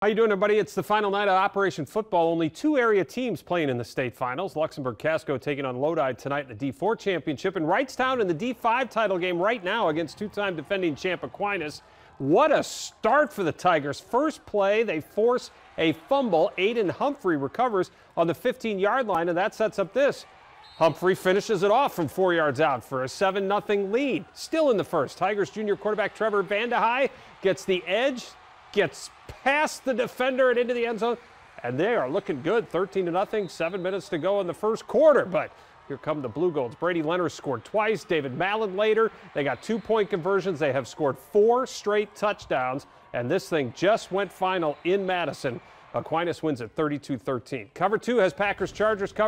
How you doing, everybody? It's the final night of Operation Football. Only two area teams playing in the state finals. Luxembourg-Casco taking on Lodi tonight in the D4 championship, and Wrightstown in the D5 title game right now against two-time defending champ Aquinas. What a start for the Tigers. First play, they force a fumble. Aiden Humphrey recovers on the 15-yard line, and that sets up this. Humphrey finishes it off from 4 yards out for a 7-0 lead. Still in the first, Tigers junior quarterback Trevor Vandehei gets the edge, gets past the defender and into the end zone, and they are looking good. 13-0, 7 minutes to go in the first quarter. But here come the Blue Golds. Brady Leonard scored twice. David Mallon later. They got 2-point conversions. They have scored 4 straight touchdowns, and this thing just went final in Madison. Aquinas wins at 32-13. Cover 2 has Packers-Chargers covered.